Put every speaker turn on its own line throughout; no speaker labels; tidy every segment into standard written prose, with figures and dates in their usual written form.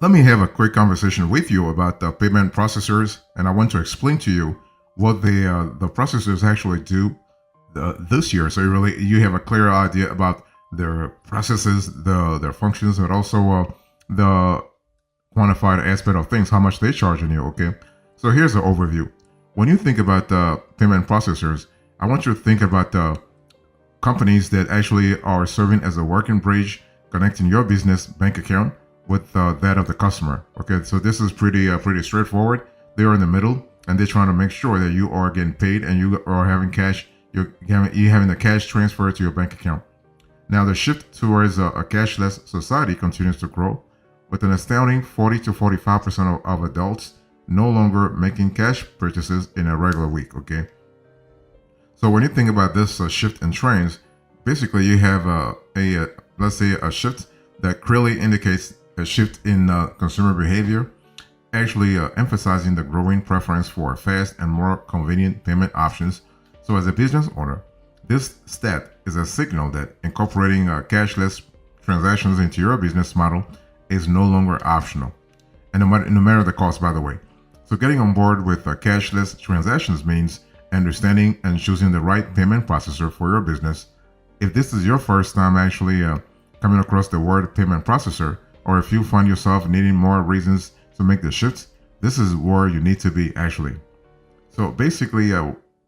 Let me have a quick conversation with you about the payment processors, and I want to explain to you what the processors actually do this year, so you have a clear idea about their processes, their functions, but also the quantified aspect of things, how much they charging you. Okay, so here's the overview. When you think about the payment processors, I want you to think about the companies that actually are serving as a working bridge connecting your business bank account with that of the customer. Okay, so this is pretty straightforward. They are in the middle, and they're trying to make sure that you are getting paid and you are having cash. You having the cash transfer to your bank account. Now, the shift towards a cashless society continues to grow, with an astounding 40 to 45% of adults no longer making cash purchases in a regular week. Okay, so when you think about this shift in trends, basically you have let's say a shift that clearly indicates a shift in consumer behavior, actually emphasizing the growing preference for fast and more convenient payment options. So as a business owner, this step is a signal that incorporating cashless transactions into your business model is no longer optional, and no matter the cost, by the way. So getting on board with cashless transactions means understanding and choosing the right payment processor for your business. If this is your first time actually coming across the word payment processor, or if you find yourself needing more reasons to make the shift, this is where you need to be actually. So basically,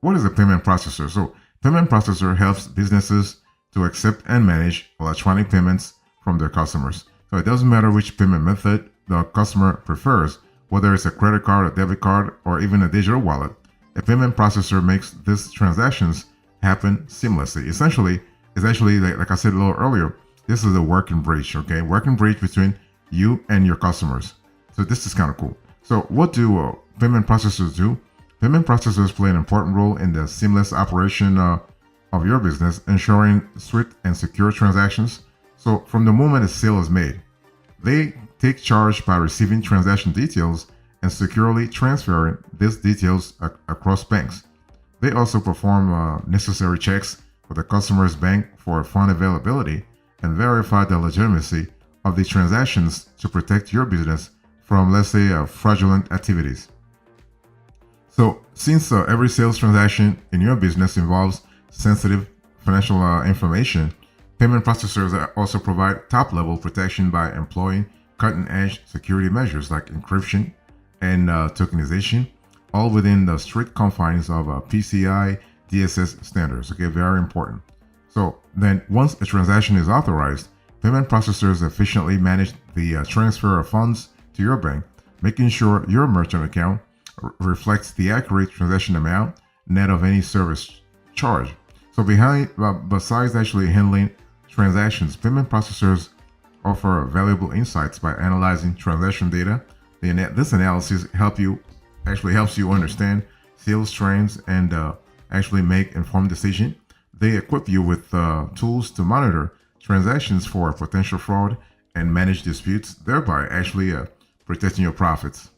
what is a payment processor? So payment processor helps businesses to accept and manage electronic payments from their customers. So it doesn't matter which payment method the customer prefers, whether it's a credit card, a debit card, or even a digital wallet. A payment processor makes these transactions happen seamlessly. Essentially, it's actually like I said a little earlier, this is a working bridge, okay? Working bridge between you and your customers. So this is kind of cool. So what do payment processors do? Payment processors play an important role in the seamless operation of your business, ensuring swift and secure transactions. So from the moment a sale is made, they take charge by receiving transaction details and securely transferring these details across banks. They also perform necessary checks with the customer's bank for fund availability and verify the legitimacy of the transactions to protect your business from, let's say, fraudulent activities. So, since every sales transaction in your business involves sensitive financial information, payment processors also provide top-level protection by employing cutting-edge security measures like encryption and tokenization, all within the strict confines of PCI DSS standards. Okay, very important. So then once a transaction is authorized, payment processors efficiently manage the transfer of funds to your bank, making sure your merchant account reflects the accurate transaction amount net of any service charge. So besides actually handling transactions, payment processors offer valuable insights by analyzing transaction data. This analysis helps you understand sales trends and actually make informed decisions. They equip you with tools to monitor transactions for potential fraud and manage disputes, thereby actually protecting your profits.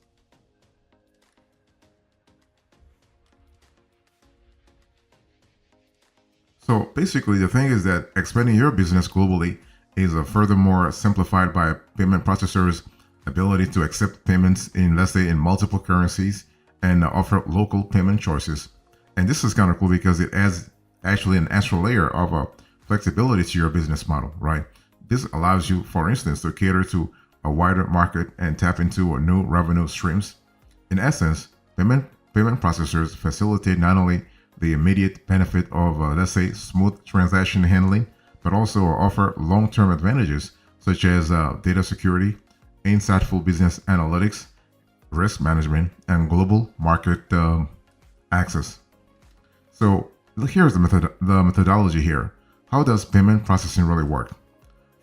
So basically, the thing is that expanding your business globally is furthermore simplified by payment processors' ability to accept payments in, let's say, in multiple currencies and offer local payment choices. And this is kind of cool because it adds actually an extra layer of flexibility to your business model, right? This allows you, for instance, to cater to a wider market and tap into new revenue streams. In essence, payment processors facilitate not only the immediate benefit of, let's say, smooth transaction handling, but also offer long-term advantages such as data security, insightful business analytics, risk management, and global market access. So here's the methodology here. How does payment processing really work?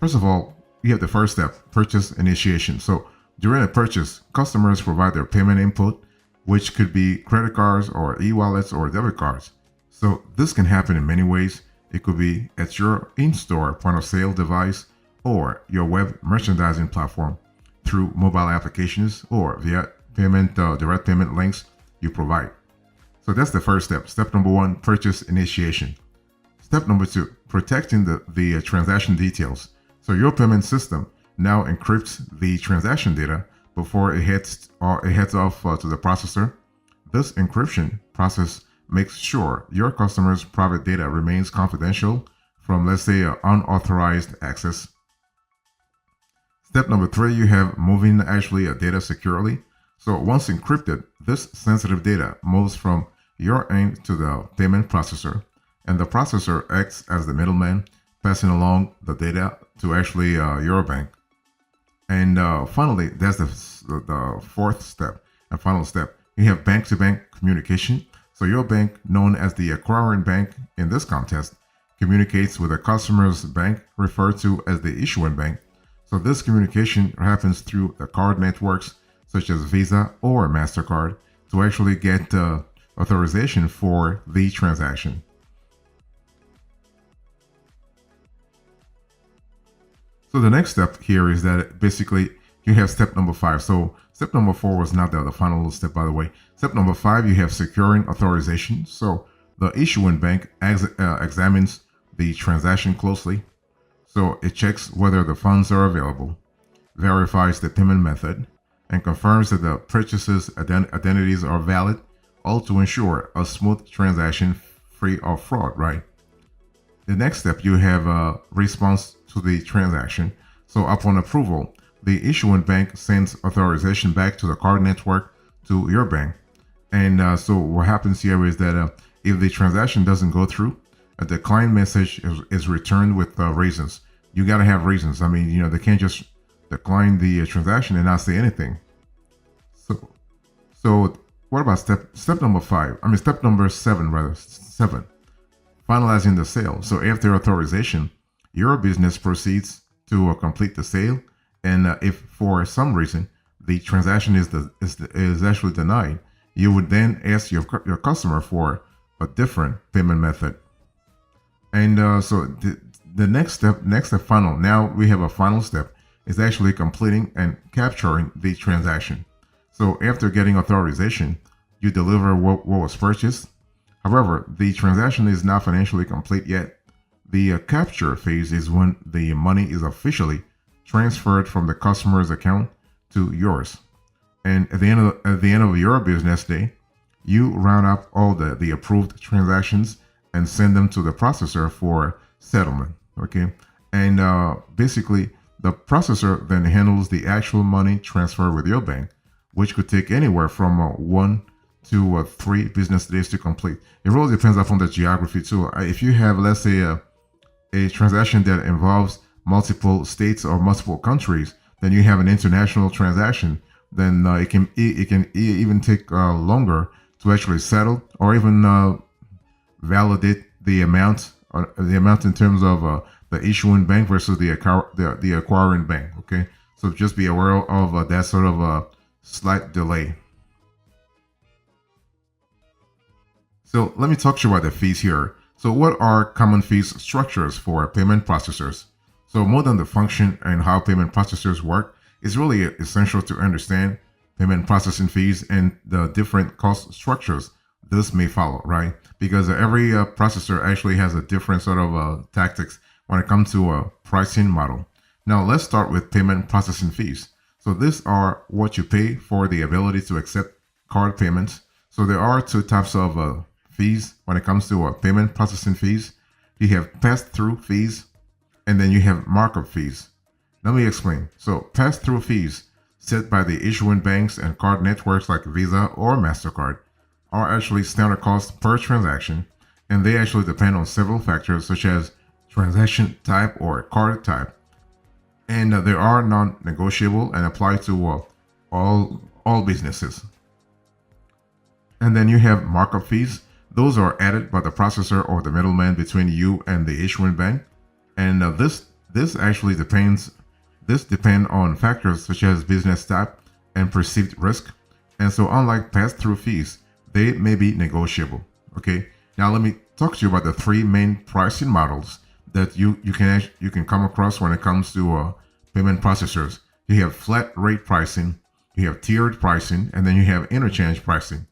First of all, you have the first step, purchase initiation. So during a purchase, customers provide their payment input, which could be credit cards or e-wallets or debit cards. So this can happen in many ways. It could be at your in-store point of sale device or your web merchandising platform through mobile applications or via direct payment links you provide. So that's the first step. Step number one, purchase initiation. Step number two, protecting the transaction details. So your payment system now encrypts the transaction data before it heads off to the processor. This encryption process makes sure your customer's private data remains confidential from, let's say, unauthorized access. Step number 3, you have moving actually data securely. So once encrypted, this sensitive data moves from your end to the payment processor, and the processor acts as the middleman, passing along the data to actually your bank. And finally, that's the fourth step and final step. You have bank-to-bank communication. So your bank, known as the acquiring bank in this context, communicates with a customer's bank, referred to as the issuing bank. So this communication happens through the card networks such as Visa or MasterCard to actually get authorization for the transaction. So the next step here is that basically you have step number 5. So step number 4 was not the final step, by the way. Step number 5, you have securing authorization. So the issuing bank examines the transaction closely. So it checks whether the funds are available, verifies the payment method, and confirms that the purchaser's identities are valid, all to ensure a smooth transaction free of fraud, right? The next step, you have a response to the transaction. So upon approval, the issuing bank sends authorization back to the card network to your bank. And so what happens here is that if the transaction doesn't go through, a decline message is returned with reasons. You got to have reasons. I mean, they can't just decline the transaction and not say anything. So what about step number 5? I mean, step number 7, rather. 7. Finalizing the sale. So after authorization, your business proceeds to complete the sale. And if for some reason the transaction is actually denied, you would then ask your customer for a different payment method. And so the next step, final. Now we have a final step, is actually completing and capturing the transaction. So after getting authorization, you deliver what was purchased. However, the transaction is not financially complete yet. The capture phase is when the money is officially transferred from the customer's account to yours. And at the end of your business day, you round up all the approved transactions and send them to the processor for settlement. Okay, and basically the processor then handles the actual money transfer with your bank, which could take anywhere from 1 to 3 business days to complete. It really depends upon the geography too. If you have, let's say, a transaction that involves multiple states or multiple countries, then you have an international transaction. Then it can even take longer to actually settle or even validate the amount in terms of the issuing bank versus the acquiring bank. Okay, so just be aware of that sort of slight delay. So let me talk to you about the fees here. So what are common fees structures for payment processors? So more than the function and how payment processors work, it's really essential to understand payment processing fees and the different cost structures this may follow, right? Because every processor actually has a different sort of tactics when it comes to a pricing model. Now let's start with payment processing fees. So these are what you pay for the ability to accept card payments. So there are 2 types of fees when it comes to payment processing fees. You have pass-through fees, and then you have markup fees. Let me explain. So pass-through fees set by the issuing banks and card networks like Visa or MasterCard are actually standard cost per transaction, and they actually depend on several factors such as transaction type or card type. And they are non-negotiable and apply to all businesses. And then you have markup fees. Those are added by the processor or the middleman between you and the issuing bank. And this actually depend on factors such as business type and perceived risk. And so unlike pass-through fees, they may be negotiable. Okay. Now let me talk to you about the 3 main pricing models that you can come across when it comes to payment processors. You have flat rate pricing, you have tiered pricing, and then you have interchange pricing.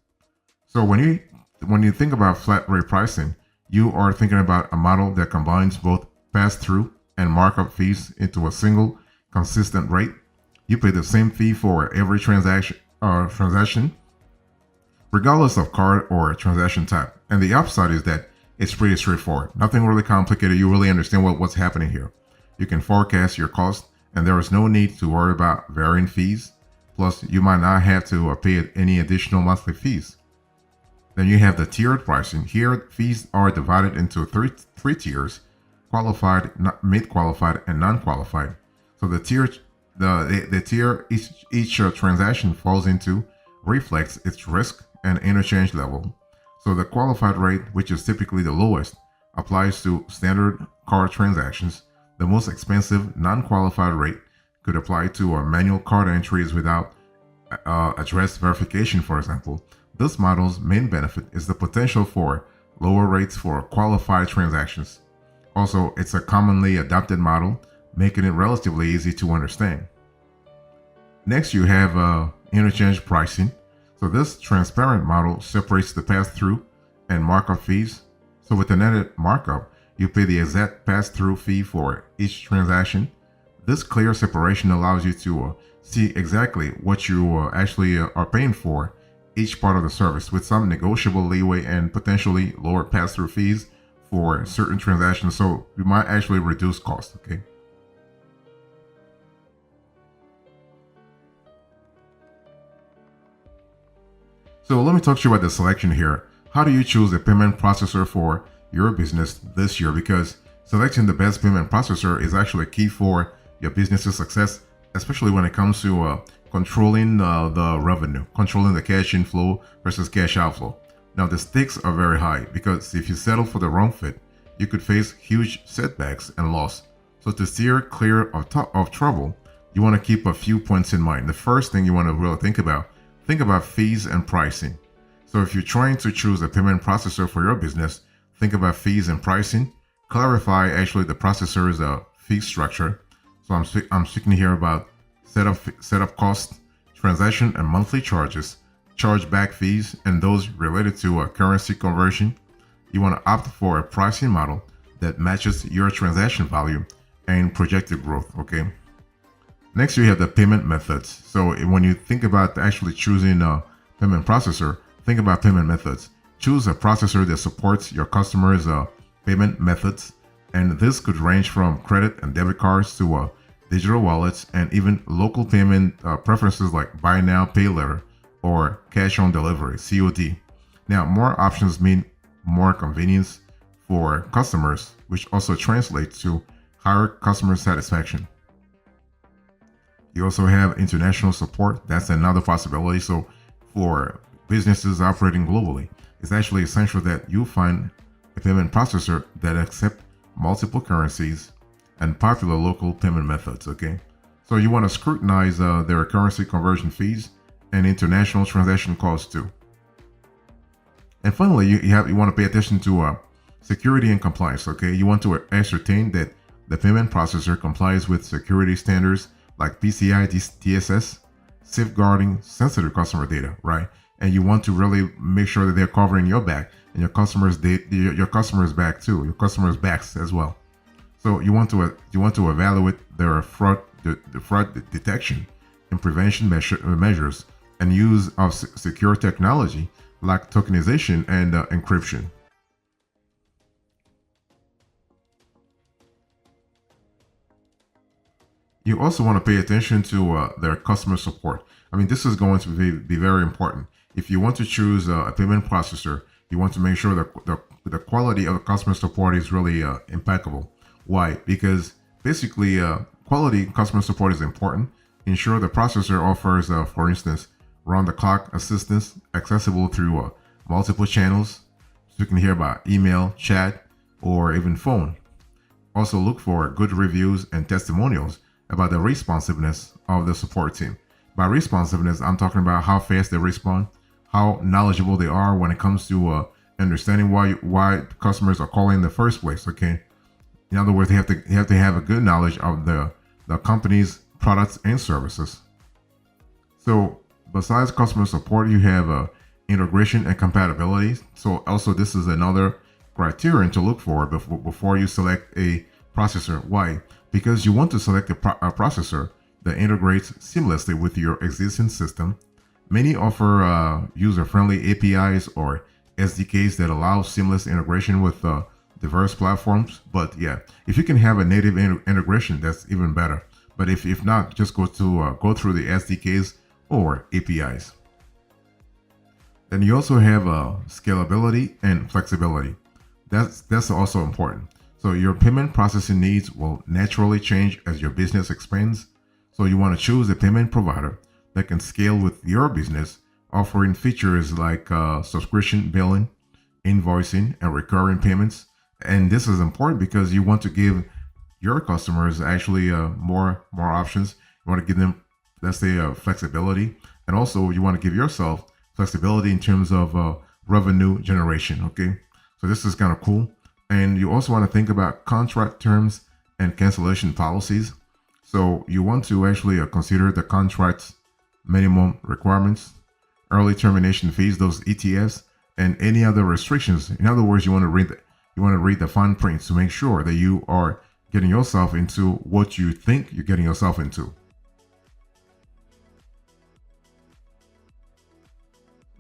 So when you think about flat rate pricing, you are thinking about a model that combines both pass-through and markup fees into a single consistent rate. You pay the same fee for every transaction, regardless of card or transaction type. And the upside is that it's pretty straightforward. Nothing really complicated. You really understand what's happening here. You can forecast your cost, and there is no need to worry about varying fees. Plus, you might not have to pay any additional monthly fees. Then you have the tiered pricing. Here, fees are divided into three tiers: qualified, mid-qualified, and non-qualified. So the tier each transaction falls into reflects its risk and interchange level. So the qualified rate, which is typically the lowest, applies to standard card transactions. The most expensive non-qualified rate could apply to manual card entries without address verification, for example. This model's main benefit is the potential for lower rates for qualified transactions. Also, it's a commonly adopted model, making it relatively easy to understand. Next, you have interchange pricing. So this transparent model separates the pass-through and markup fees. So with the netted markup, you pay the exact pass-through fee for each transaction. This clear separation allows you to see exactly what you actually are paying for each part of the service, with some negotiable leeway and potentially lower pass-through fees for certain transactions. So you might actually reduce costs, okay? So let me talk to you about the selection here. How do you choose a payment processor for your business this year? Because selecting the best payment processor is actually key for your business's success, especially when it comes to controlling the revenue, controlling the cash inflow versus cash outflow. Now, the stakes are very high because if you settle for the wrong fit, you could face huge setbacks and loss. So to steer clear of trouble, you want to keep a few points in mind. The first thing you want to really think about fees and pricing. So if you're trying to choose a payment processor for your business, think about fees and pricing. Clarify actually the processor's fee structure. So I'm speaking here about setup costs, transaction and monthly charges, chargeback fees, and those related to currency conversion. You want to opt for a pricing model that matches your transaction volume and projected growth, okay? Next, you have the payment methods. So when you think about actually choosing a payment processor, think about payment methods. Choose a processor that supports your customers' payment methods, and this could range from credit and debit cards to digital wallets and even local payment preferences like buy now, pay later, or cash on delivery, COD. Now, more options mean more convenience for customers, which also translates to higher customer satisfaction. You also have international support. That's another possibility. So for businesses operating globally, it's actually essential that you find a payment processor that accepts multiple currencies and popular local payment methods, okay? So you want to scrutinize their currency conversion fees and international transaction costs too. And finally, you want to pay attention to security and compliance, okay? You want to ascertain that the payment processor complies with security standards like PCI DSS, safeguarding sensitive customer data, right? And you want to really make sure that they're covering your back and your customers' back too, your customers' backs as well. So you want to evaluate their fraud detection and prevention measures and use of secure technology like tokenization and encryption. You also want to pay attention to their customer support. I mean, this is going to be very important. If you want to choose a payment processor, you want to make sure that the quality of the customer support is really impeccable. Why? Because basically, quality customer support is important. Ensure the processor offers, for instance, round-the-clock assistance accessible through multiple channels. So you can hear about email, chat, or even phone. Also look for good reviews and testimonials about the responsiveness of the support team. By responsiveness, I'm talking about how fast they respond, how knowledgeable they are when it comes to understanding why customers are calling in the first place. Okay, in other words, you have to have a good knowledge of the company's products and services. So besides customer support, you have integration and compatibility. So also this is another criterion to look for before you select a processor. Why? because you want to select a processor that integrates seamlessly with your existing system. Many offer user-friendly APIs or SDKs that allow seamless integration with diverse platforms. But yeah, if you can have a native integration, that's even better. But if not, just go through the SDKs or APIs. Then you also have scalability and flexibility. That's also important. So your payment processing needs will naturally change as your business expands. So you want to choose a payment provider that can scale with your business, offering features like subscription billing, invoicing, and recurring payments. And this is important because you want to give your customers actually more options. You want to give them, let's say, flexibility, and also you want to give yourself flexibility in terms of revenue generation. Okay, so this is kind of cool. And you also want to think about contract terms and cancellation policies. So you want to actually consider the contract's minimum requirements, early termination fees, those ETFs, and any other restrictions. In other words, you want to read the fine print to make sure that you are getting yourself into what you think you're getting yourself into.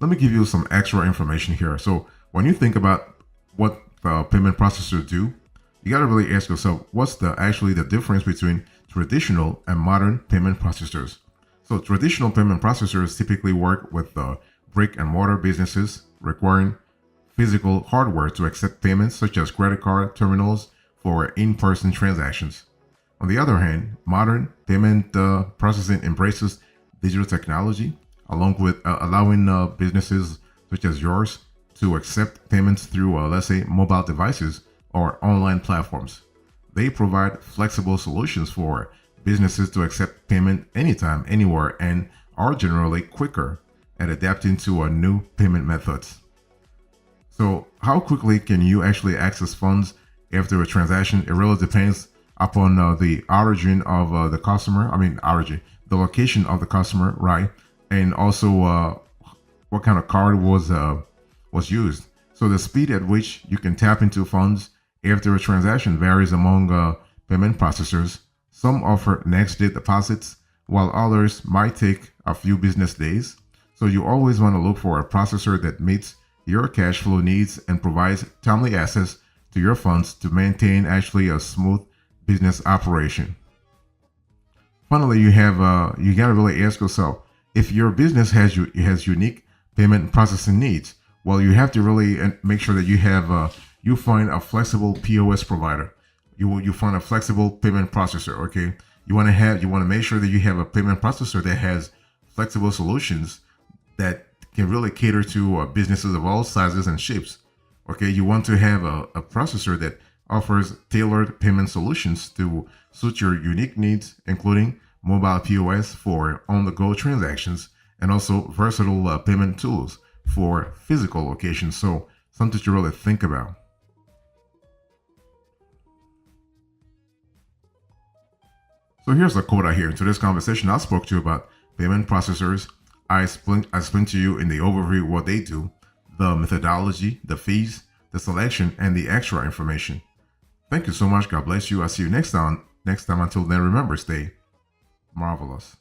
Let me give you some extra information here. So when you think about what payment processors do, you got to really ask yourself, what's actually the difference between traditional and modern payment processors? So traditional payment processors typically work with brick and mortar businesses requiring physical hardware to accept payments such as credit card terminals for in-person transactions. On the other hand, modern payment processing embraces digital technology, along with allowing businesses such as yours to accept payments through, let's say, mobile devices or online platforms. They provide flexible solutions for businesses to accept payment anytime, anywhere, and are generally quicker at adapting to new payment methods. So how quickly can you actually access funds after a transaction? It really depends upon the origin of the customer. The location of the customer, right? And also what kind of card was used. So the speed at which you can tap into funds after a transaction varies among payment processors. Some offer next day deposits, while others might take a few business days. So you always want to look for a processor that meets your cash flow needs and provides timely access to your funds to maintain actually a smooth business operation. Finally, you got to really ask yourself, if your business has unique payment processing needs, well, you have to really make sure that you find a flexible POS provider. You find a flexible payment processor. Okay, you want to make sure that you have a payment processor that has flexible solutions that can really cater to businesses of all sizes and shapes. Okay, you want to have a processor that offers tailored payment solutions to suit your unique needs, including mobile POS for on-the-go transactions, and also versatile payment tools for physical locations. So something to really think about. So here's a quote I hear. In today's conversation, I spoke to you about payment processors. I explained to you in the overview what they do, the methodology, the fees, the selection, and the extra information. Thank you so much. God bless you. I'll see you next time. Until then, remember, stay marvelous.